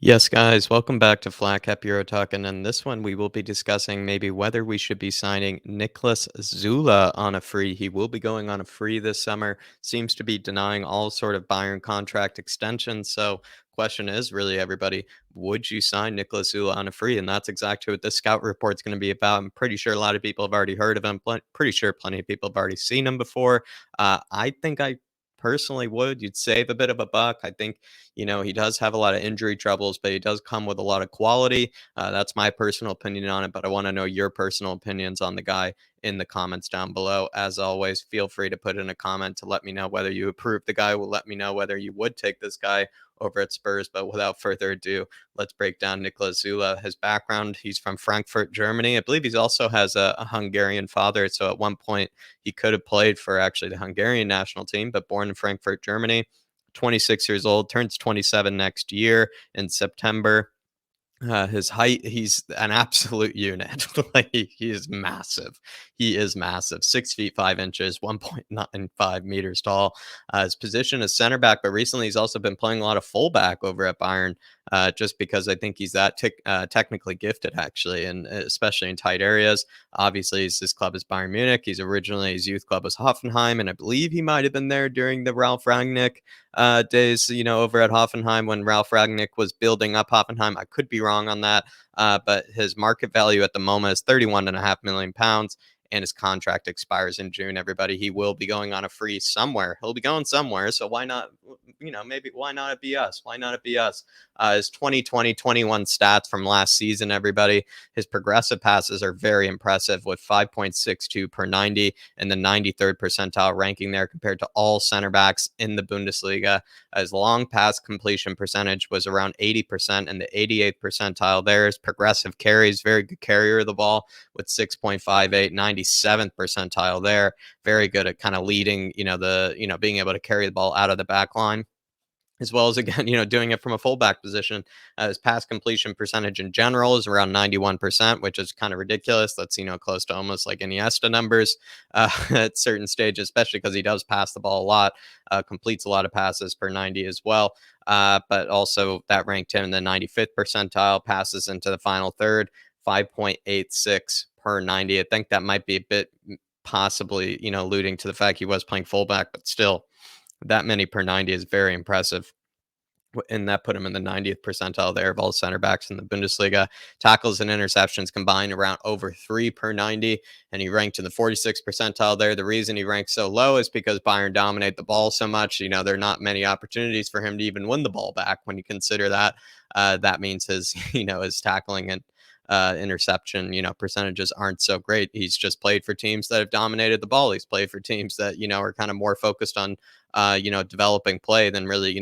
Yes, guys, welcome back to flatcapeurotalk. And in this one, we will be discussing maybe whether we should be signing Niklas Süle on a free. He will be going on a free this summer. Seems to be denying all sort of Bayern contract extensions. So, question is really, everybody, would you sign Niklas Süle on a free? And that's exactly what this scout report is going to be about. I'm pretty sure a lot of people have already heard of him. Pretty sure plenty of people have already seen him before. I think I personally would. You'd save a bit of a buck. I think he does have a lot of injury troubles, but he does come with a lot of quality. That's my personal opinion on it, but I want to know your personal opinions on the guy in the comments down below. As always, feel free to put in a comment to let me know whether you approve the guy. Will let me know whether you would take this guy over at Spurs. But without further ado, let's break down Niklas Süle. His background: he's from Frankfurt, Germany. I believe he also has a Hungarian father. So at one point, he could have played for actually the Hungarian national team, but born in Frankfurt, Germany. 26 years old, turns 27 next year in September. His height, he's an absolute unit. Like he is massive. He is massive. 6 feet 5 inches, 1.95 meters tall. His position is center back, but recently he's also been playing a lot of fullback over at Bayern. Just because I think he's that technically gifted, actually, and especially in tight areas. Obviously, his club is Bayern Munich. His youth club was Hoffenheim, and I believe he might have been there during the Ralph Rangnick days, over at Hoffenheim when Ralph Ragnick was building up Hoffenheim. I could be wrong on that, but his market value at the moment is 31.5 million pounds. And his contract expires in June. Everybody, he will be going on a free somewhere. He'll be going somewhere. So why not? Maybe why not it be us? Why not it be us? His 2020-21 stats from last season. Everybody, his progressive passes are very impressive with 5.62 per 90 and the 93rd percentile ranking there compared to all center backs in the Bundesliga. His long pass completion percentage was around 80% and the 88th percentile there. His progressive carries, very good carrier of the ball with 6.58, 97th percentile there. Very good at kind of leading, being able to carry the ball out of the back line, as well as, again, doing it from a fullback position. His pass completion percentage in general is around 91%, which is kind of ridiculous. That's, close to almost like Iniesta numbers at certain stages, especially because he does pass the ball a lot, completes a lot of passes per 90 as well. But also that ranked him in the 95th percentile, passes into the final third, 5.86 per 90. I think that might be a bit possibly, alluding to the fact he was playing fullback, but still that many per 90 is very impressive. And that put him in the 90th percentile there of all center backs in the Bundesliga. Tackles and interceptions combined around over 3 per 90, and he ranked in the 46th percentile there. The reason he ranked so low is because Bayern dominate the ball so much. There are not many opportunities for him to even win the ball back. When you consider that, that means his, his tackling and interception, percentages aren't so great. He's just played for teams that have dominated the ball. He's played for teams that, are kind of more focused on developing play than really,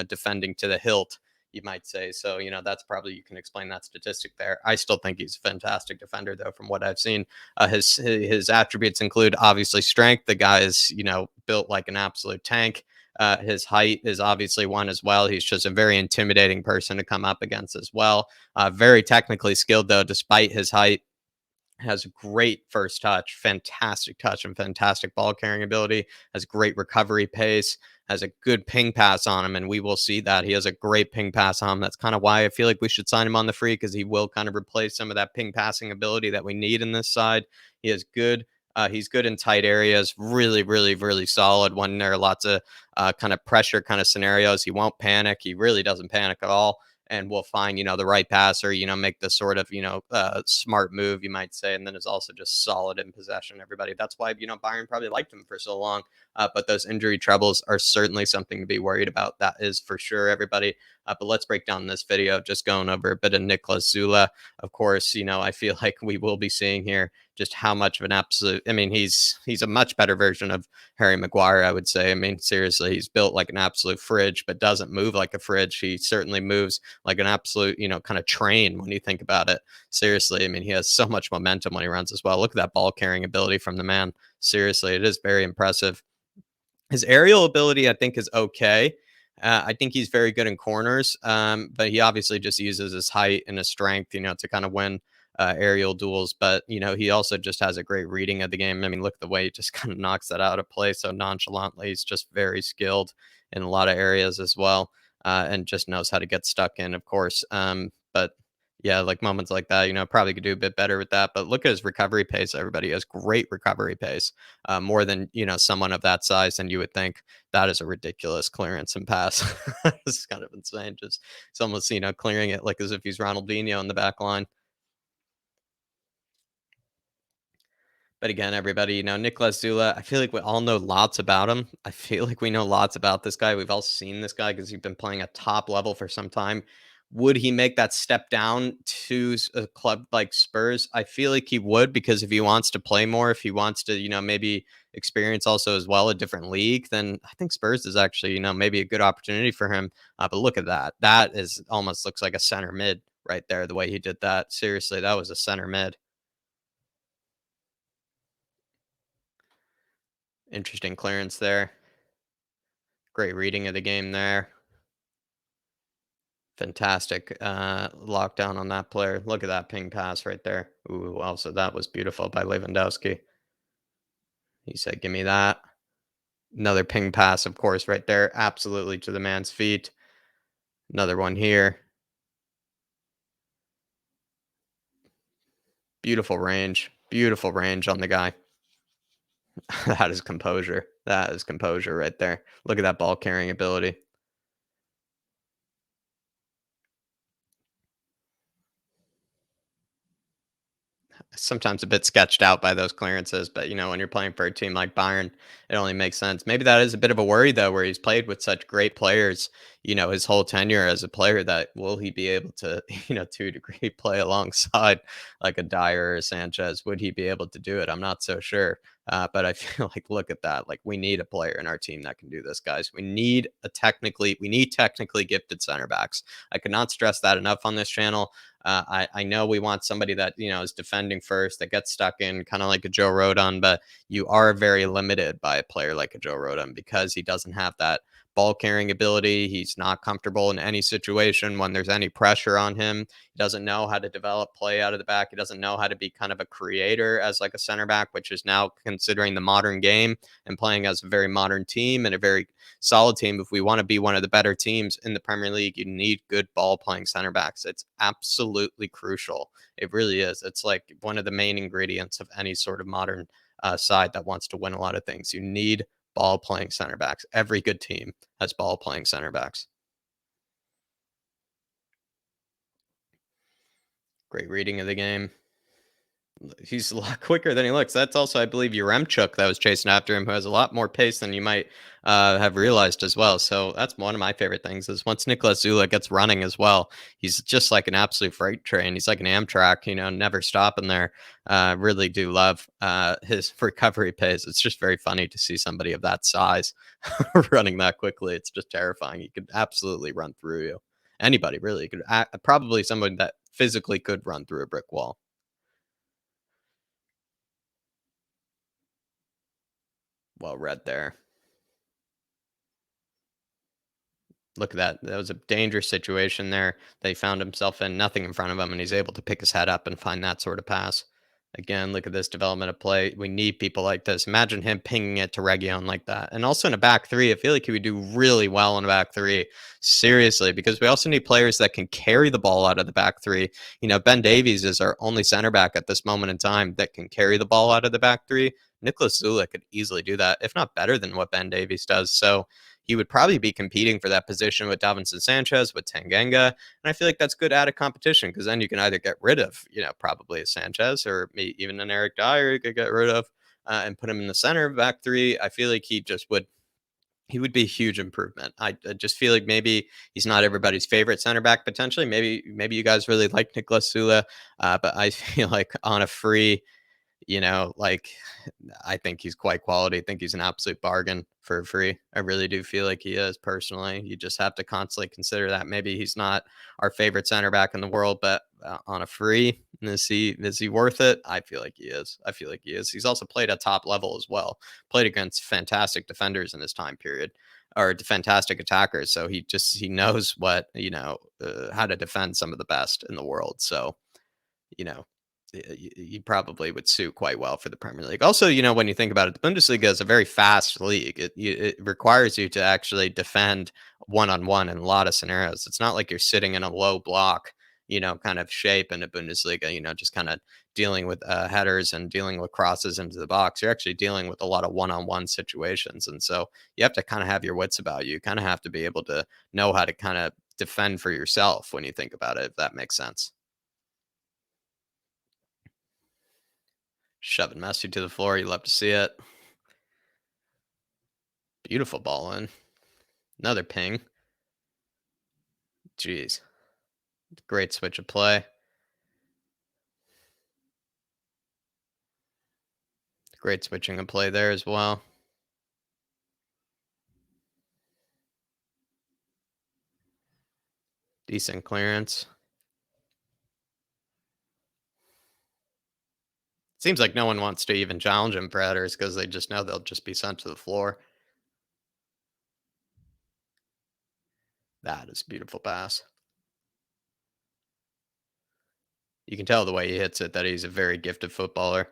defending to the hilt, you might say. So, that's probably, you can explain that statistic there. I still think he's a fantastic defender, though, from what I've seen. His attributes include obviously strength. The guy is, built like an absolute tank. His height is obviously one as well. He's just a very intimidating person to come up against as well. Very technically skilled, though, despite his height. Has great first touch, and fantastic ball carrying ability. Has great recovery pace. Has a good ping pass on him, and we will see that he has a great ping pass on him. That's kind of why I feel like we should sign him on the free, because he will kind of replace some of that ping passing ability that we need in this side. He is good. He's good in tight areas. Really, really, really solid when there are lots of kind of pressure kind of scenarios. He won't panic. He really doesn't panic at all, and will find, the right passer, make the sort of, smart move, you might say, and then is also just solid in possession, everybody. That's why, Bayern probably liked him for so long. But those injury troubles are certainly something to be worried about. That is for sure, everybody. But let's break down this video, just going over a bit of Niklas Süle. Of course, I feel like we will be seeing here just how much of an absolute, I mean, he's a much better version of Harry Maguire, I would say. I mean, seriously, he's built like an absolute fridge, but doesn't move like a fridge. He certainly moves like an absolute, kind of train when you think about it. Seriously, I mean, he has so much momentum when he runs as well. Look at that ball carrying ability from the man. Seriously, it is very impressive. His aerial ability, I think, is okay. I think he's very good in corners, but he obviously just uses his height and his strength, to kind of win aerial duels. But, he also just has a great reading of the game. I mean, look at the way he just kind of knocks that out of play so nonchalantly. He's just very skilled in a lot of areas as well. and just knows how to get stuck in, of course. But yeah, like moments like that, probably could do a bit better with that. But look at his recovery pace. Everybody has great recovery pace, more than someone of that size. And you would think that is a ridiculous clearance and pass. It's kind of insane. Just it's almost clearing it like as if he's Ronaldinho in the back line. But again, everybody, Niklas Süle, I feel like we all know lots about him. I feel like we know lots about this guy. We've all seen this guy because he's been playing a top level for some time. Would he make that step down to a club like Spurs? I feel like he would, because if he wants to play more, if he wants to, maybe experience also as well a different league, then I think Spurs is actually, maybe a good opportunity for him. But look at that. That is almost looks like a center mid right there, the way he did that. Seriously, that was a center mid. Interesting clearance there. Great reading of the game there. Fantastic lockdown on that player. Look at that ping pass right there. Ooh, also that was beautiful by Lewandowski. He said, "Give me that." Another ping pass, of course, right there. Absolutely to the man's feet. Another one here. Beautiful range. Beautiful range on the guy. That is composure. That is composure right there. Look at that ball carrying ability. Sometimes a bit sketched out by those clearances, but when you're playing for a team like Bayern, it only makes sense. Maybe that is a bit of a worry though, where he's played with such great players, his whole tenure as a player, that will he be able to, to a degree play alongside like a Dyer or a Sanchez? Would he be able to do it? I'm not so sure. But I feel like look at that. Like we need a player in our team that can do this, guys. We need technically gifted center backs. I could not stress that enough on this channel. I know we want somebody that is defending first, that gets stuck in, kind of like a Joe Rodon, but you are very limited by a player like a Joe Rodon because he doesn't have that ball carrying ability. He's not comfortable in any situation when there's any pressure on him. He doesn't know how to develop play out of the back. He doesn't know how to be kind of a creator as like a center back, which is now considering the modern game and playing as a very modern team and a very solid team. If we want to be one of the better teams in the Premier League, you need good ball playing center backs. It's absolutely crucial. It really is. It's like one of the main ingredients of any sort of modern side that wants to win a lot of things. You need ball playing center backs. Every good team has ball playing center backs. Great reading of the game. He's a lot quicker than he looks. That's also, I believe, Yaremchuk that was chasing after him, who has a lot more pace than you might have realized as well. So that's one of my favorite things is once Niklas Süle gets running as well, he's just like an absolute freight train. He's like an Amtrak, never stopping there. Really do love his recovery pace. It's just very funny to see somebody of that size running that quickly. It's just terrifying. He could absolutely run through you. Anybody really could. Probably somebody that physically could run through a brick wall. Well read there. Look at that. That was a dangerous situation there that he found himself in. Nothing in front of him, and he's able to pick his head up and find that sort of pass. Again, look at this development of play. We need people like this. Imagine him pinging it to Region like that. And also in a back three, I feel like he would do really well in a back three. Seriously, because we also need players that can carry the ball out of the back three. Ben Davies is our only center back at this moment in time that can carry the ball out of the back three. Niklas Süle could easily do that, if not better than what Ben Davies does. So he would probably be competing for that position with Davinson Sanchez, with Tanganga. And I feel like that's good added competition because then you can either get rid of, probably a Sanchez or maybe even an Eric Dyer you could get rid of and put him in the center back three. I feel like he would be a huge improvement. I just feel like maybe he's not everybody's favorite center back potentially. Maybe you guys really like Niklas Süle, but I feel like on a free, like I think he's quite quality. I think he's an absolute bargain for free. I really do feel like he is personally. You just have to constantly consider that. Maybe he's not our favorite center back in the world, but on a free, is he worth it? I feel like he is. I feel like he is. He's also played at top level as well. Played against fantastic defenders in this time period, or fantastic attackers. So he knows what how to defend some of the best in the world. So you know he probably would suit quite well for the Premier League. Also, when you think about it, the Bundesliga is a very fast league. It requires you to actually defend one on one in a lot of scenarios. It's not like you're sitting in a low block, kind of shape in the Bundesliga. Just kind of dealing with headers and dealing with crosses into the box. You're actually dealing with a lot of one on one situations, and so you have to kind of have your wits about you. You kind of have to be able to know how to kind of defend for yourself when you think about it, if that makes sense. Shoving Messi to the floor. You love to see it. Beautiful ball in. Another ping. Jeez. Great switch of play. Great switching of play there as well. Decent clearance. Seems like no one wants to even challenge him for headers because they just know they'll just be sent to the floor. That is a beautiful pass. You can tell the way he hits it that he's a very gifted footballer.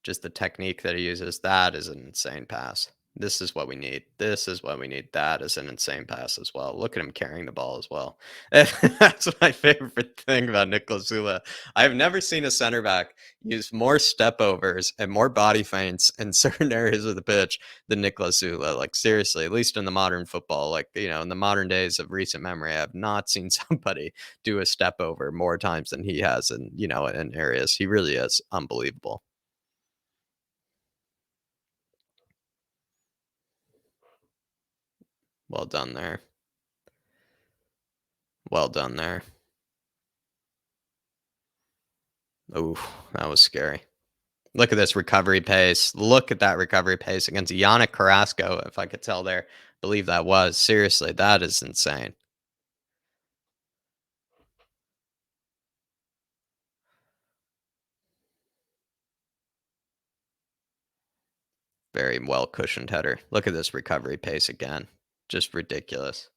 Just the technique that he uses, that is an insane pass. This is what we need. This is what we need. That is an insane pass as well. Look at him carrying the ball as well. That's my favorite thing about Niklas Süle. I've never seen a center back use more step overs and more body feints in certain areas of the pitch than Niklas Süle. Like seriously, at least in the modern football, like in the modern days of recent memory, I have not seen somebody do a step over more times than he has in areas. He really is unbelievable. Well done there. Well done there. Ooh, that was scary. Look at this recovery pace. Look at that recovery pace against Yannick Carrasco, if I could tell there. Believe that was. Seriously, that is insane. Very well cushioned header. Look at this recovery pace again. Just ridiculous.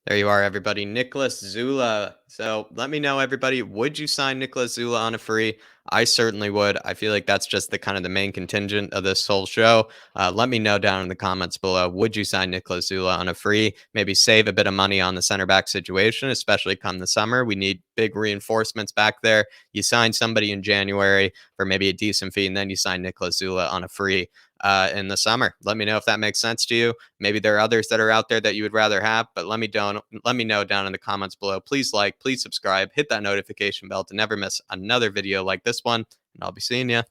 There you are, everybody. Niklas Süle. So let me know, everybody. Would you sign Niklas Süle on a free? I certainly would. I feel like that's just the kind of the main contingent of this whole show. Let me know down in the comments below. Would you sign Niklas Süle on a free? Maybe save a bit of money on the center back situation, especially come the summer. We need big reinforcements back there. You sign somebody in January for maybe a decent fee, and then you sign Niklas Süle on a free in the summer. Let me know if that makes sense to you. Maybe there are others that are out there that you would rather have, but let me know down in the comments below. Please like, please subscribe, hit that notification bell to never miss another video like this one, and I'll be seeing you.